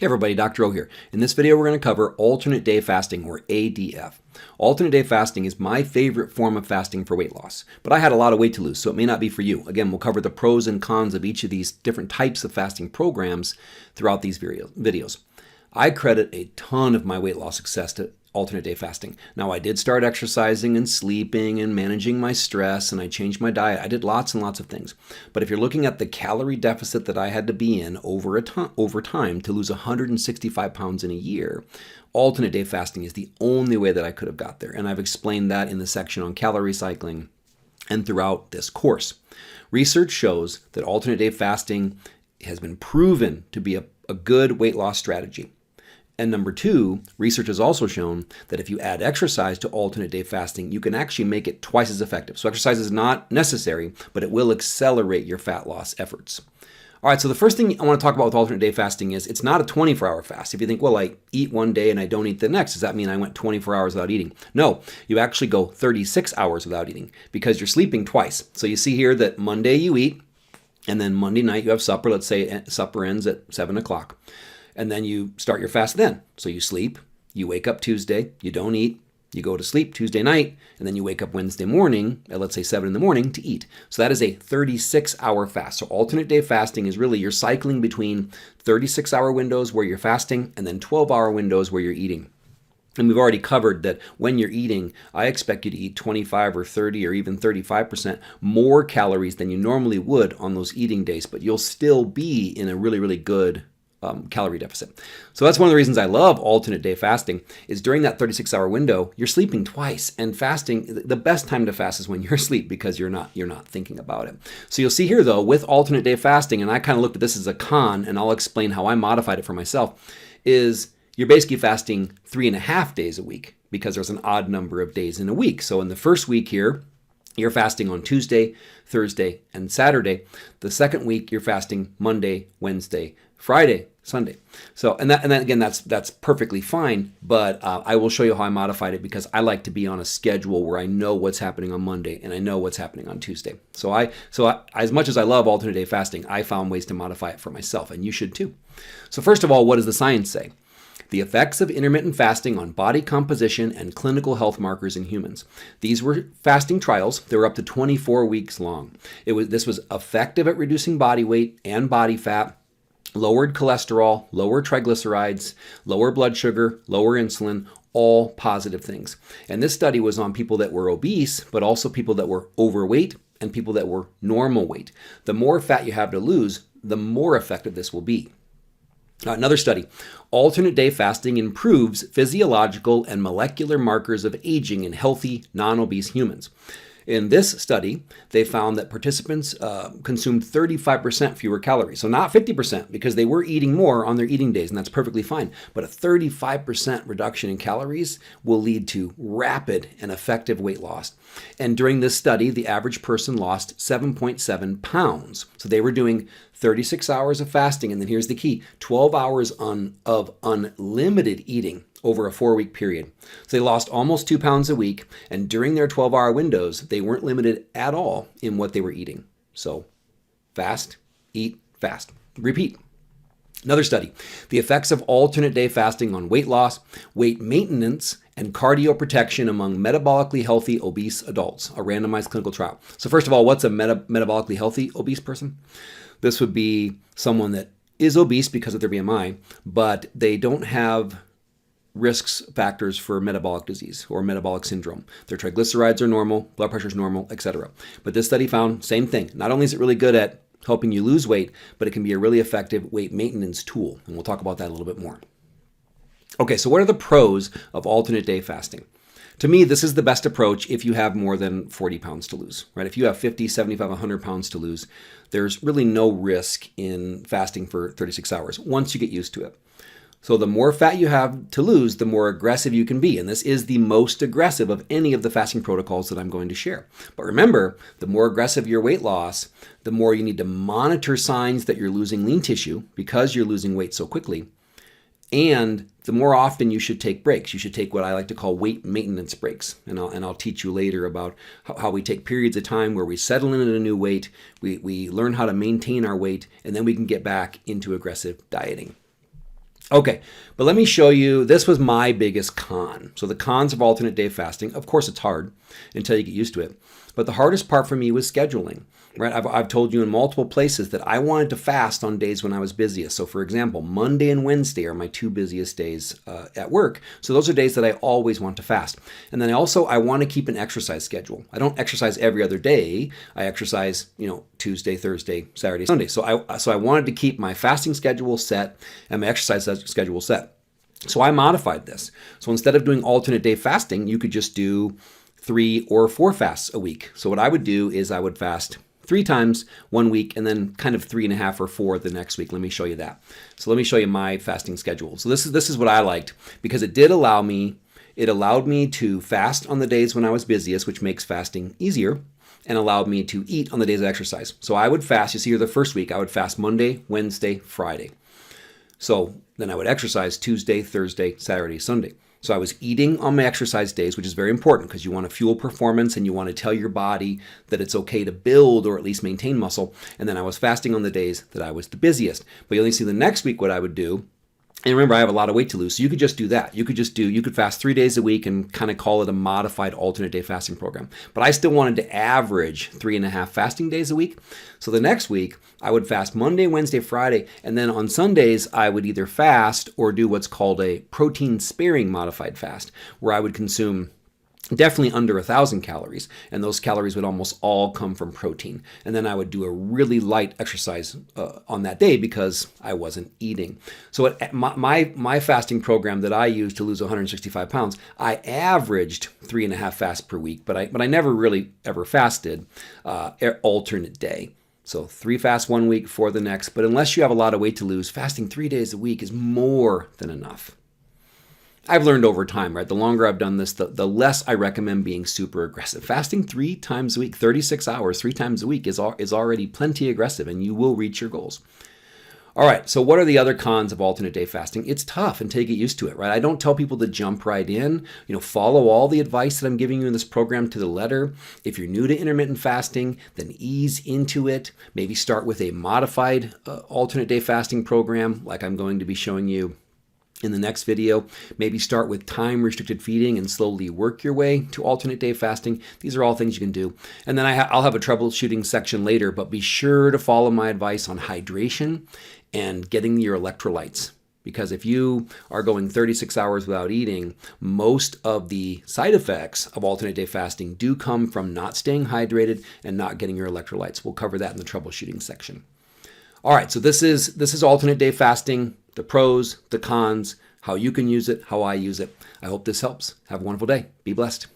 Hey everybody, Dr. O here. In this video, we're going to cover alternate day fasting, or ADF. Alternate day fasting is my favorite form of fasting for weight loss, but I had a lot of weight to lose, so it may not be for you. Again, we'll cover the pros and cons of each of these different types of fasting programs throughout these videos. I credit a ton of my weight loss success to alternate day fasting. Now, I did start exercising and sleeping and managing my stress, and I changed my diet. I did lots and lots of things. But if you're looking at the calorie deficit that I had to be in over time to lose 165 pounds in a year, alternate day fasting is the only way that I could have got there. And I've explained that in the section on calorie cycling and throughout this course. Research shows that alternate day fasting has been proven to be a good weight loss strategy. And number two, research has also shown that if you add exercise to alternate day fasting, you can actually make it twice as effective. So exercise is not necessary, but it will accelerate your fat loss efforts. All right, so the first thing I want to talk about with alternate day fasting is it's not a 24-hour fast. If you think, well, I eat one day and I don't eat the next, does that mean I went 24 hours without eating? No, you actually go 36 hours without eating because you're sleeping twice. So you see here that Monday you eat, and then Monday night you have supper. Let's say supper ends at 7 o'clock. And then you start your fast then. So you sleep, you wake up Tuesday, you don't eat, you go to sleep Tuesday night, and then you wake up Wednesday morning at, let's say, 7 in the morning to eat. So that is a 36-hour fast. So alternate day fasting is really you're cycling between 36-hour windows where you're fasting and then 12-hour windows where you're eating. And we've already covered that when you're eating, I expect you to eat 25 or 30 or even 35% more calories than you normally would on those eating days, but you'll still be in a really, really good calorie deficit. So that's one of the reasons I love alternate day fasting is during that 36-hour window, you're sleeping twice, and fasting, the best time to fast is when you're asleep because you're not thinking about it. So you'll see here though, with alternate day fasting, and I kind of looked at this as a con, and I'll explain how I modified it for myself, is you're basically fasting 3.5 days a week because there's an odd number of days in a week. So in the first week here, you're fasting on Tuesday, Thursday, and Saturday. The second week, you're fasting Monday, Wednesday, Friday, Sunday. So, and then again, that's perfectly fine, but I will show you how I modified it because I like to be on a schedule where I know what's happening on Monday and I know what's happening on Tuesday. So as much as I love alternate day fasting, I found ways to modify it for myself, and you should too. So first of all, what does the science say? The effects of intermittent fasting on body composition and clinical health markers in humans. These were fasting trials. They were up to 24 weeks long. This was effective at reducing body weight and body fat, lowered cholesterol, lower triglycerides, lower blood sugar, lower insulin, all positive things. And this study was on people that were obese, but also people that were overweight and people that were normal weight. The more fat you have to lose, the more effective this will be. Another study, alternate day fasting improves physiological and molecular markers of aging in healthy, non-obese humans. In this study, they found that participants consumed 35% fewer calories. So not 50% because they were eating more on their eating days, and that's perfectly fine. But a 35% reduction in calories will lead to rapid and effective weight loss. And during this study, the average person lost 7.7 pounds. So they were doing 36 hours of fasting, and then here's the key, 12 hours of unlimited eating over a 4-week period. So they lost almost 2 pounds a week, and during their 12-hour windows, they weren't limited at all in what they were eating. So fast, eat, fast. Repeat. Another study, the effects of alternate day fasting on weight loss, weight maintenance, and cardio protection among metabolically healthy obese adults, a randomized clinical trial. So first of all, what's a metabolically healthy obese person? This would be someone that is obese because of their BMI, but they don't have risks factors for metabolic disease or metabolic syndrome. Their triglycerides are normal, blood pressure is normal, etc. But this study found same thing. Not only is it really good at helping you lose weight, but it can be a really effective weight maintenance tool. And we'll talk about that a little bit more. Okay, so what are the pros of alternate day fasting? To me, this is the best approach if you have more than 40 pounds to lose, right? If you have 50, 75, 100 pounds to lose, there's really no risk in fasting for 36 hours once you get used to it. So the more fat you have to lose, the more aggressive you can be. And this is the most aggressive of any of the fasting protocols that I'm going to share. But remember, the more aggressive your weight loss, the more you need to monitor signs that you're losing lean tissue because you're losing weight so quickly. And the more often you should take breaks. You should take what I like to call weight maintenance breaks. And I'll teach you later about how we take periods of time where we settle in at a new weight, we learn how to maintain our weight, and then we can get back into aggressive dieting. Okay, but let me show you, this was my biggest con. So the cons of alternate day fasting, of course it's hard until you get used to it. But the hardest part for me was scheduling, right? I've told you in multiple places that I wanted to fast on days when I was busiest. So for example, Monday and Wednesday are my two busiest days at work. So those are days that I always want to fast. And then I want to keep an exercise schedule. I don't exercise every other day. I exercise, Tuesday, Thursday, Saturday, Sunday. So I wanted to keep my fasting schedule set and my exercise schedule set. So I modified this. So instead of doing alternate day fasting, you could just do 3 or 4 fasts a week. So what I would do is I would fast 3 times one week and then kind of 3.5 or 4 the next week. Let me show you that. So let me show you my fasting schedule. So this is what I liked because it allowed me to fast on the days when I was busiest, which makes fasting easier, and allowed me to eat on the days of exercise. So I would fast, you see here the first week, I would fast Monday, Wednesday, Friday. So then I would exercise Tuesday, Thursday, Saturday, Sunday. So I was eating on my exercise days, which is very important because you want to fuel performance and you want to tell your body that it's okay to build or at least maintain muscle. And then I was fasting on the days that I was the busiest. But you only see the next week what I would do. And remember, I have a lot of weight to lose, so you could just do that. You could fast 3 days a week and kind of call it a modified alternate day fasting program. But I still wanted to average 3.5 fasting days a week. So the next week, I would fast Monday, Wednesday, Friday, and then on Sundays, I would either fast or do what's called a protein-sparing modified fast, where I would consume definitely under 1,000 calories, and those calories would almost all come from protein. And then I would do a really light exercise on that day because I wasn't eating. So my fasting program that I used to lose 165 pounds, I averaged 3.5 fasts per week, but I never really ever fasted alternate day. So 3 fasts one week, 4 the next. But unless you have a lot of weight to lose, fasting 3 days a week is more than enough. I've learned over time, right? The longer I've done this, the less I recommend being super aggressive. Fasting 3 times a week, 36 hours, 3 times a week is already plenty aggressive, and you will reach your goals. All right, so what are the other cons of alternate day fasting? It's tough until you get used to it, right? I don't tell people to jump right in. Follow all the advice that I'm giving you in this program to the letter. If you're new to intermittent fasting, then ease into it. Maybe start with a modified alternate day fasting program, like I'm going to be showing you in the next video. Maybe start with time-restricted feeding and slowly work your way to alternate day fasting. These are all things you can do. And then I'll have a troubleshooting section later, but be sure to follow my advice on hydration and getting your electrolytes. Because if you are going 36 hours without eating, most of the side effects of alternate day fasting do come from not staying hydrated and not getting your electrolytes. We'll cover that in the troubleshooting section. All right, so this is alternate day fasting, the pros, the cons, how you can use it, how I use it. I hope this helps. Have a wonderful day. Be blessed.